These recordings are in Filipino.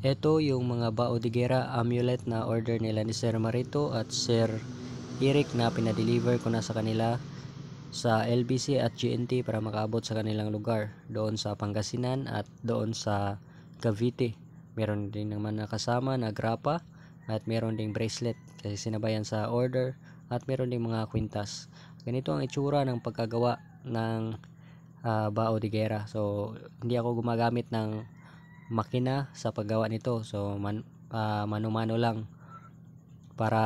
Ito yung mga bao de guerra amulet na order nila ni Sir Marito at Sir Eric na pinadeliver ko na sa kanila sa LBC at GNT para makaabot sa kanilang lugar doon sa Pangasinan at doon sa Cavite. Meron din naman nakasama na grapa at meron ding bracelet kasi sinabayan sa order at meron ding mga kwintas. Ganito ang itsura ng pagkagawa ng bao de guerra. So hindi ako gumagamit ng makina sa paggawa nito, so mano-mano lang para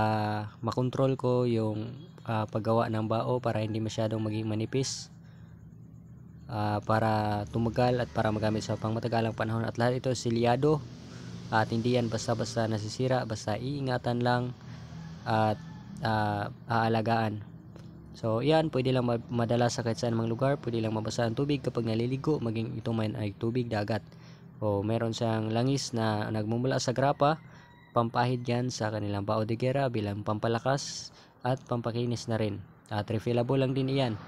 makontrol ko yung paggawa ng bao para hindi masyadong maging manipis, para tumagal at para magamit sa pangmatagalang panahon. At lahat ito silyado at hindi yan basta-basta nasisira, basta iingatan lang at aalagaan. So yan, pwede lang madala sa kahit saan mang lugar, pwede lang mabasa ang tubig kapag naliligo, maging ito man ay tubig dagat. O meron siyang langis na nagmumula sa grapa, pampahid yan sa kanilang bao de guerra bilang pampalakas at pampakinis na rin. At refillable lang din iyan.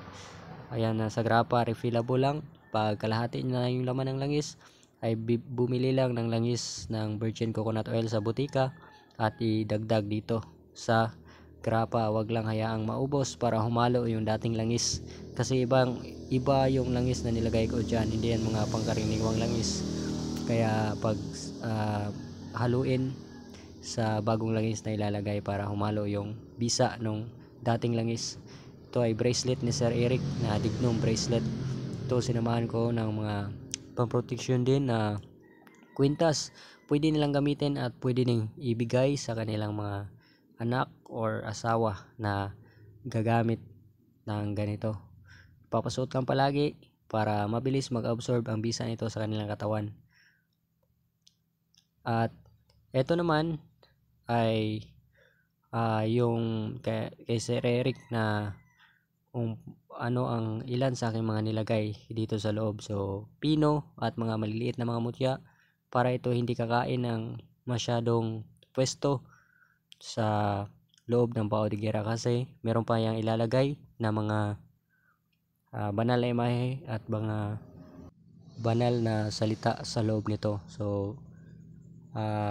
Ayan, sa grapa refillable lang. Pag kalahati na yung laman ng langis, ay bumili lang ng langis ng virgin coconut oil sa butika at idagdag dito sa grapa. Wag lang hayaang maubos para humalo yung dating langis, kasi iba yung langis na nilagay ko dyan, hindi yan mga pangkaraniwang langis. Kaya pag haluin sa bagong langis na ilalagay para humalo yung bisa nung dating langis. Ito ay bracelet ni Sir Eric na dignum bracelet. Ito sinamahan ko ng mga pamproteksyon din na kwintas. Pwede nilang gamitin at pwede ning ibigay sa kanilang mga anak or asawa na gagamit ng ganito. Papasuot lang palagi para mabilis mag-absorb ang bisa nito sa kanilang katawan. At ito naman ay yung kay Sir Eric na ano ang ilan sa aking mga nilagay dito sa loob. So pino at mga maliliit na mga mutya para ito hindi kakain ng masyadong pwesto sa loob ng bao de guerra, kasi meron pa yang ilalagay na mga banal na imahe at mga banal na salita sa loob nito. So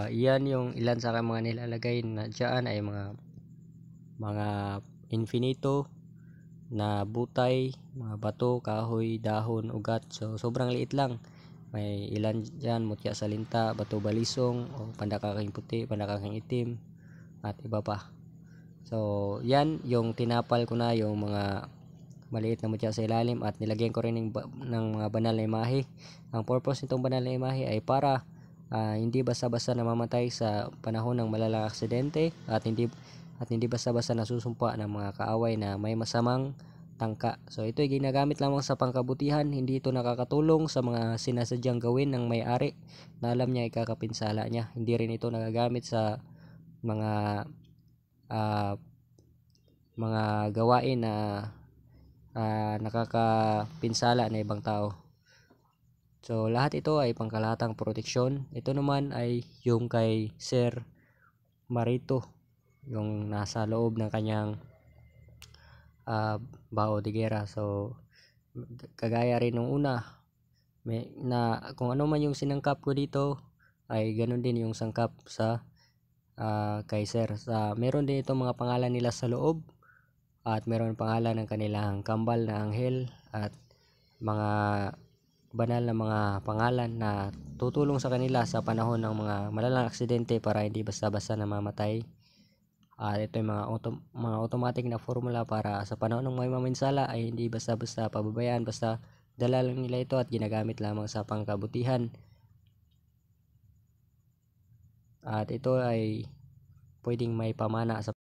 yan yung ilan sa aking mga nilalagay na dyan ay mga infinito na butay, mga bato, kahoy, dahon, ugat. So sobrang liit lang. May ilan dyan, mutya salinta, bato balisong, o pandakaking puti, pandakaking itim, at iba pa. So yan yung tinapal ko na yung mga maliit na mutya sa ilalim at nilagyan ko rin ng mga banal na imahe. Ang purpose nitong banal na imahe ay para hindi basta-basta namamatay sa panahon ng malalang aksidente at hindi basta-basta nasusumpa ng mga kaaway na may masamang tangka. So ito ay ginagamit lamang sa pangkabutihan, hindi ito nakakatulong sa mga sinasadyang gawin ng may-ari na alam niya ikakapinsala niya. Hindi rin ito nagagamit sa mga gawain na nakakapinsala na ibang tao. So lahat ito ay pangkalahatang proteksyon. Ito naman ay yung kay Sir Marito, yung nasa loob ng kanyang bao de guerra. So kagaya rin nung una, kung ano man yung sinangkap ko dito ay ganun din yung sangkap sa kay Sir. Meron din itong mga pangalan nila sa loob at meron pangalan ng kanilang kambal na anghel at mga banal na mga pangalan na tutulong sa kanila sa panahon ng mga malalang aksidente para hindi basta-basta namamatay. Ito yung mga automatic na formula para sa panahon ng may maminsala ay hindi basta-basta pababayaan, basta dala lang nila ito at ginagamit lamang sa pangkabutihan. At ito ay pwedeng may pamana sa